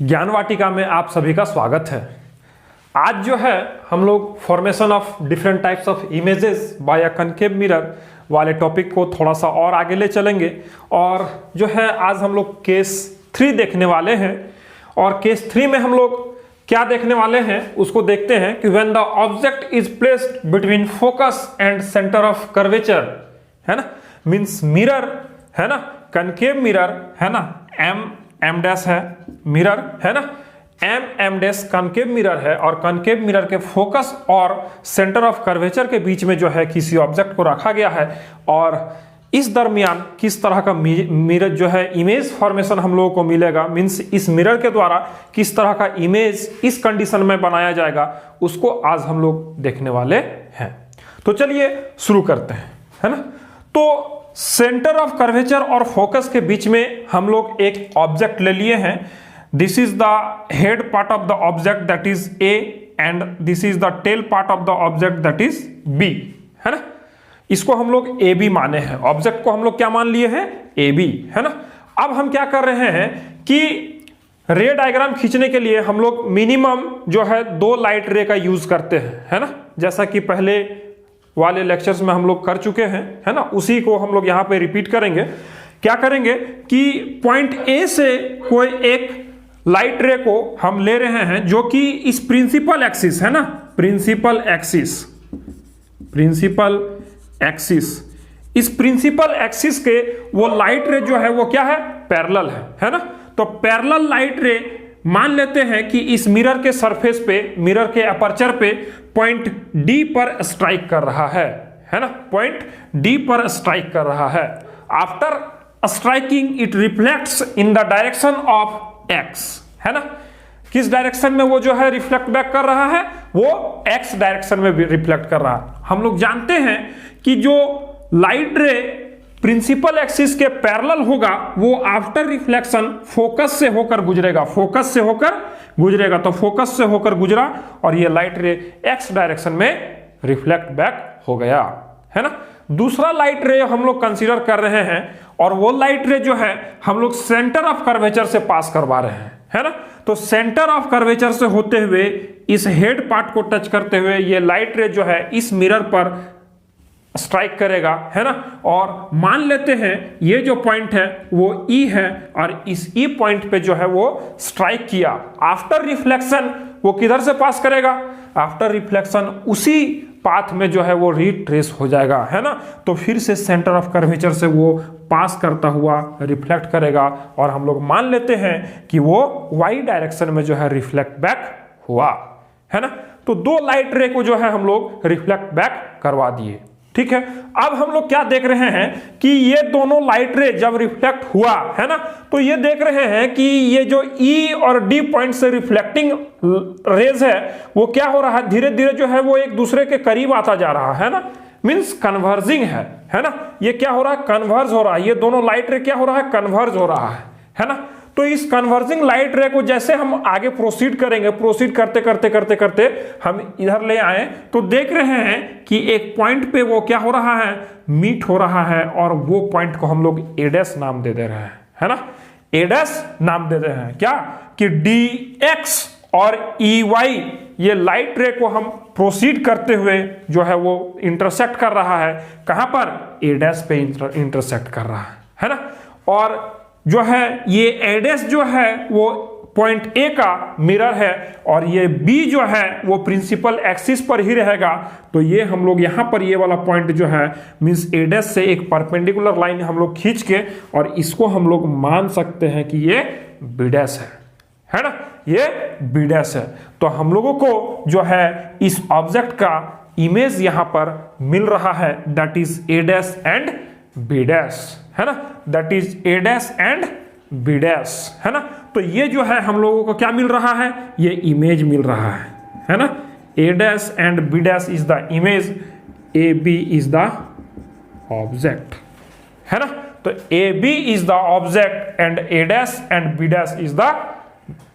ज्ञान वाटिका में आप सभी का स्वागत है। आज जो है हम लोग formation of different types of images bye a concave mirror वाले टॉपिक को थोड़ा सा और आगे ले चलेंगे और जो है आज हम लोग केस 3 देखने वाले हैं। और केस 3 में हम लोग क्या देखने वाले हैं उसको देखते हैं कि when the object is placed between focus and centre of curvature, है ना, मींस मिरर है ना, कनकेव मिरर है ना, एम डैश है मिरर है ना, एम डैश कनकेव मिरर है और कनकेव मिरर के फोकस और सेंटर ऑफ कर्वेचर के बीच में जो है किसी ऑब्जेक्ट को रखा गया है और इस दरमियान किस तरह का मिरर जो है इमेज फॉर्मेशन हम लोगों को मिलेगा, मींस इस मिरर के द्वारा किस तरह का इमेज इस कंडीशन में बनाया जाएगा उसको आज हम लोग देखने वाले हैं। तो चलिए शुरू करते हैं, है ना। तो सेंटर ऑफ कर्वेचर और फोकस के बीच में हम लोग एक ऑब्जेक्ट ले लिए हैं। This is the head part of the object that is A and this is the tail part of the object that is B, है ना। इसको हम लोग ए बी माने हैं, ऑब्जेक्ट को हम लोग क्या मान लिए हैं, ए बी, है ना। अब हम क्या कर रहे हैं कि रे डायग्राम खींचने के लिए हम लोग मिनिमम जो है 2 लाइट रे का यूज करते हैं, है ना, जैसा कि पहले वाले लेक्चर्स में हम लोग कर चुके हैं, है ना। उसी को हम लोग यहाँ पे रिपीट करेंगे। क्या करेंगे कि पॉइंट ए से कोई एक लाइट रे को हम ले रहे हैं जो कि इस प्रिंसिपल एक्सिस, है ना, प्रिंसिपल एक्सिस, इस प्रिंसिपल एक्सिस के वो लाइट रे जो है वो क्या है, पैरेलल है ना। तो पैरेलल लाइट रे मान लेते हैं कि इस मिरर के सरफेस पे, मिरर के अपर्चर पे पॉइंट डी पर स्ट्राइक कर रहा है ना, पॉइंट डी पर स्ट्राइक कर रहा है। After striking it reflects in the direction of x, है ना। किस डायरेक्शन में वो जो है रिफ्लेक्ट बैक कर रहा है, वो एक्स डायरेक्शन में भी रिफ्लेक्ट कर रहा है। हम लोग जानते हैं कि जो लाइट रे प्रिंसिपल एक्सिस के पैरेलल होगा वो आफ्टर रिफ्लेक्शन फोकस से होकर गुजरेगा, तो फोकस से होकर गुजरा और ये लाइट रे एक्स डायरेक्शन में रिफ्लेक्ट बैक हो गया, है ना। दूसरा लाइट रे हम लोग कंसीडर कर रहे हैं और वो लाइट रे जो है हम लोग सेंटर ऑफ कर्वेचर से पास करवा रहे हैं, है ना। तो सेंटर ऑफ कर्वेचर से होते हुए इस हेड पार्ट को टच करते हुए ये लाइट रे जो है इस मिरर पर स्ट्राइक करेगा, है ना। और मान लेते हैं ये जो पॉइंट है वो ई है और इस ई पॉइंट पे जो है वो स्ट्राइक किया। आफ्टर रिफ्लेक्शन वो किधर से पास करेगा, आफ्टर रिफ्लेक्शन उसी पाथ में जो है वो रिट्रेस हो जाएगा, है ना। तो फिर से सेंटर ऑफ कर्वेचर से वो पास करता हुआ रिफ्लेक्ट करेगा और हम लोग मान लेते हैं कि वो वाई डायरेक्शन में जो है रिफ्लेक्ट बैक हुआ, है ना। तो 2 लाइट रे को जो है हम लोग रिफ्लेक्ट बैक करवा दिए, ठीक है। अब हम लोग क्या देख रहे हैं कि ये दोनों लाइट रे जब रिफ्लेक्ट हुआ, है ना, तो ये देख रहे हैं कि ये जो ई और डी पॉइंट से रिफ्लेक्टिंग रेज है वो क्या हो रहा है, धीरे धीरे जो है वो एक दूसरे के करीब आता जा रहा है ना, मींस कन्वर्जिंग है ना। ये क्या हो रहा है, कन्वर्ज हो रहा है, ये दोनों लाइट रे क्या हो रहा है, कन्वर्ज हो रहा है ना। तो इस कन्वर्जिंग लाइट रे को जैसे हम आगे प्रोसीड करेंगे, प्रोसीड करते करते हम इधर ले आए तो देख रहे हैं कि एक पॉइंट पे वो क्या हो रहा है, मीट हो रहा है और वो पॉइंट को हम लोग ए डैश नाम दे रहे हैं, है ना, ए डैश नाम दे रहे हैं। क्या कि डी एक्स और ई वाई ये लाइट रे को हम प्रोसीड करते हुए जो है वो इंटरसेक्ट कर रहा है, कहां पर, ए डैश पे इंटरसेक्ट कर रहा है ना। और जो है ये ए डैश जो है वो पॉइंट ए का मिरर है और ये बी जो है वो प्रिंसिपल एक्सिस पर ही रहेगा। तो ये हम लोग यहाँ पर ये वाला पॉइंट जो है मींस ए डैश से एक परपेंडिकुलर लाइन हम लोग खींच के और इसको हम लोग मान सकते हैं कि ये बी डैश है ना, ये बी डैश है। तो हम लोगों को जो है इस ऑब्जेक्ट का इमेज यहाँ पर मिल रहा है, that is A dash and B dash, है ना, that is A dash and B dash, है ना। तो ये जो है हम लोगों को क्या मिल रहा है, ये इमेज मिल रहा है ना। A dash and B dash is the image, A B is the object, है ना। तो A B is the object and A dash and B dash is the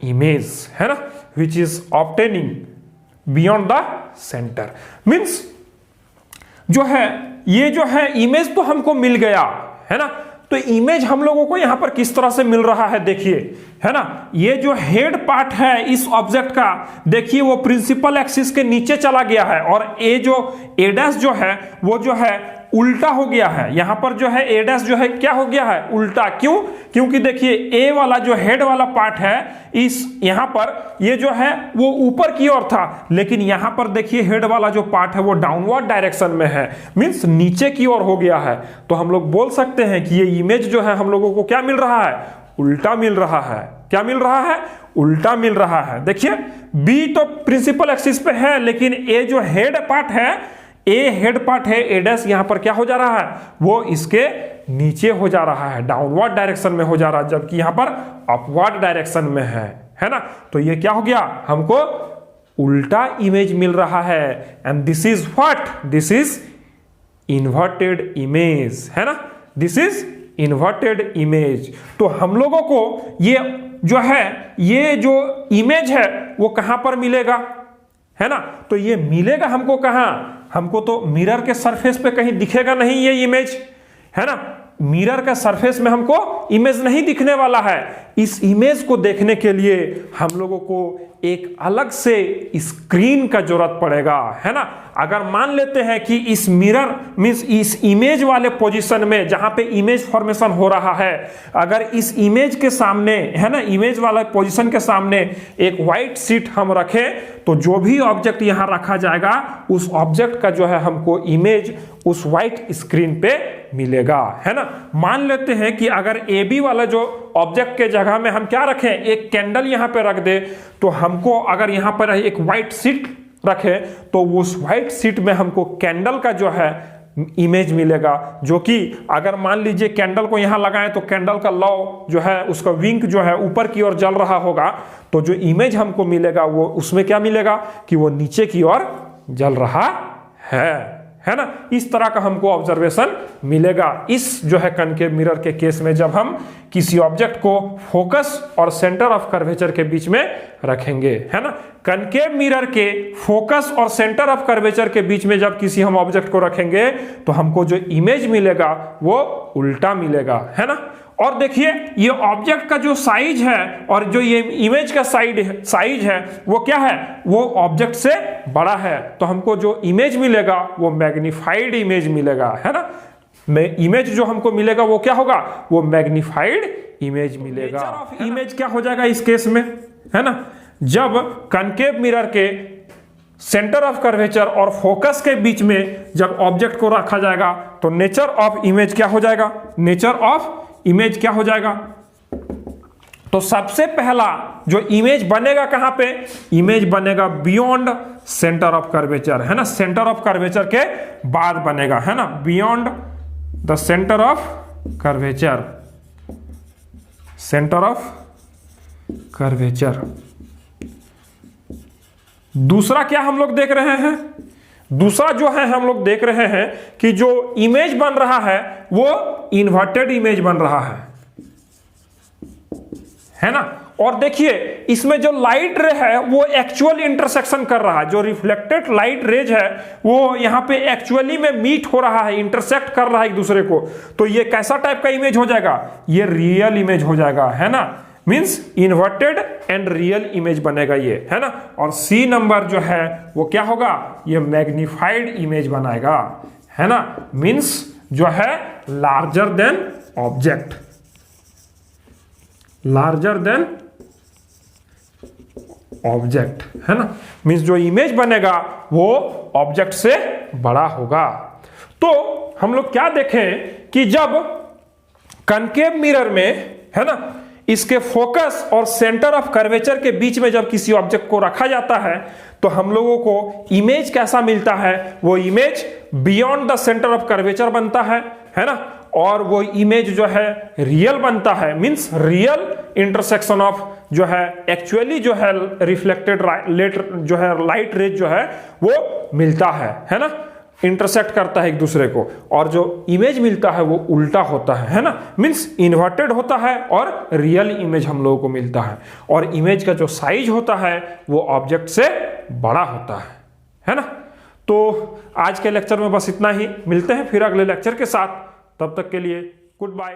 image, है ना, which is obtaining beyond the centre. Means जो है ये जो है इमेज तो हमको मिल गया, है ना, तो इमेज हम लोगों को यहां पर किस तरह से मिल रहा है देखिए, है ना। ये जो हेड पार्ट है इस ऑब्जेक्ट का, देखिए वो प्रिंसिपल एक्सिस के नीचे चला गया है और ए जो ए डैश जो है वो जो है उल्टा हो गया है। यहां पर जो है ए डैश जो है क्या हो गया है, उल्टा। क्यों? क्योंकि देखिए ए वाला जो हेड वाला पार्ट है इस यहां पर ये जो है वो ऊपर की ओर था, लेकिन यहां पर देखिए हेड वाला जो पार्ट है वो डाउनवर्ड डायरेक्शन में है, मींस नीचे की ओर हो गया है। तो हम लोग बोल सकते हैं कि ये इमेज जो है हम लोगों को क्या मिल रहा है, उल्टा मिल रहा है। क्या मिल रहा है? उल्टा मिल रहा है। देखिए बी तो प्रिंसिपल एक्सिस पे है, लेकिन ए जो हेड पार्ट है, ए हेड पार्ट है, ए डैश यहां पर क्या हो जा रहा है, वो इसके नीचे हो जा रहा है, डाउनवर्ड डायरेक्शन में हो जा रहा है, जबकि यहां पर अपवर्ड डायरेक्शन में है ना। तो ये क्या हो गया, हमको उल्टा इमेज मिल रहा है। And this is what, this is inverted image, है ना। This is inverted image. तो हम लोगों को ये जो है, ये जो इमेज है वो कहां पर मिलेगा, है ना। तो ये मिलेगा हमको कहां, हमको तो मिरर के सरफेस पे कहीं दिखेगा नहीं ये इमेज, है ना। मिरर का सरफेस में हमको इमेज नहीं दिखने वाला है। इस इमेज को देखने के लिए हम लोगों को एक अलग से स्क्रीन का जरूरत पड़ेगा, है ना। अगर मान लेते हैं कि इस मिरर मींस इस इमेज वाले पोजीशन में जहां पे इमेज फॉर्मेशन हो रहा है, अगर इस इमेज के सामने, है ना, इमेज वाला पोजीशन के सामने एक व्हाइट शीट हम रखें, तो जो भी ऑब्जेक्ट यहां रखा जाएगा उस ऑब्जेक्ट का जो है हमको इमेज उस व्हाइट स्क्रीन पे मिलेगा, है ना। मान लेते हैं कि अगर ए बी वाला जो ऑब्जेक्ट के जगह में हम क्या रखें, एक कैंडल यहां पे रख दे, तो हमको अगर यहां पर एक व्हाइट शीट रखे तो उस व्हाइट शीट में हमको कैंडल का जो है इमेज मिलेगा, जो कि अगर मान लीजिए कैंडल को यहां लगाएं तो कैंडल का लौ जो है उसका विंग जो है ऊपर की ओर जल रहा होगा, तो जो इमेज हमको मिलेगा वो उसमें क्या मिलेगा कि वो नीचे की ओर जल रहा है ना। इस तरह का हमको ऑब्जर्वेशन मिलेगा इस जो है कनकेव मिरर के केस में, जब हम किसी ऑब्जेक्ट को फोकस और सेंटर ऑफ कर्वेचर के बीच में रखेंगे, है ना। कनकेव मिरर के फोकस और सेंटर ऑफ कर्वेचर के बीच में जब किसी हम ऑब्जेक्ट को रखेंगे तो हमको जो इमेज मिलेगा वो उल्टा मिलेगा, है ना। और देखिए ये ऑब्जेक्ट का जो साइज है और जो ये इमेज का साइज है वो क्या है, वो ऑब्जेक्ट से बड़ा है, तो हमको जो इमेज मिलेगा वो मैग्नीफाइड इमेज मिलेगा, है ना। इमेज जो हमको मिलेगा वो क्या होगा, वो मैग्नीफाइड इमेज मिलेगा। इमेज क्या हो जाएगा इस केस में, है ना, जब कनकेव मिरर के सेंटर ऑफ कर्वेचर और फोकस के बीच में जब ऑब्जेक्ट को रखा जाएगा तो नेचर ऑफ इमेज क्या हो जाएगा, नेचर ऑफ इमेज क्या हो जाएगा। तो सबसे पहला जो इमेज बनेगा कहां पे, इमेज बनेगा बियॉन्ड सेंटर ऑफ कर्वेचर, है ना। सेंटर ऑफ कर्वेचर के बाद बनेगा, है ना, beyond the centre of curvature, centre of curvature. दूसरा क्या हम लोग देख रहे हैं, दूसरा जो है हम लोग देख रहे हैं कि जो इमेज बन रहा है वो इन्वर्टेड इमेज बन रहा है ना। और देखिए इसमें जो लाइट रे है वो एक्चुअल इंटरसेक्शन कर रहा है, जो रिफ्लेक्टेड लाइट रेज है वो यहां पे एक्चुअली में मीट हो रहा है, इंटरसेक्ट कर रहा है एक दूसरे को। तो ये कैसा टाइप का इमेज हो जाएगा, ये रियल इमेज हो जाएगा, है ना। Means inverted and real image बनेगा ये, है ना। और सी नंबर जो है वो क्या होगा, ये मैग्नीफाइड इमेज बनाएगा, है ना। मींस जो है larger than object, larger than object, है ना। मींस जो इमेज बनेगा वो ऑब्जेक्ट से बड़ा होगा। तो हम लोग क्या देखें कि जब कनकेव मिरर में, है ना, इसके फोकस और सेंटर ऑफ कर्वेचर के बीच में जब किसी ऑब्जेक्ट को रखा जाता है तो हम लोगों को इमेज कैसा मिलता है, वो image beyond the centre of curvature बनता है ना। और वो इमेज जो है रियल बनता है, मींस रियल इंटरसेक्शन ऑफ जो है एक्चुअली जो है रिफ्लेक्टेड जो है लाइट रेज जो है वो मिलता है ना, इंटरसेक्ट करता है एक दूसरे को। और जो इमेज मिलता है वो उल्टा होता है ना, मींस इन्वर्टेड होता है और रियल इमेज हम लोगों को मिलता है। और इमेज का जो साइज होता है वो ऑब्जेक्ट से बड़ा होता है ना। तो आज के लेक्चर में बस इतना ही, मिलते हैं फिर अगले लेक्चर के साथ, तब तक के लिए गुड बाय।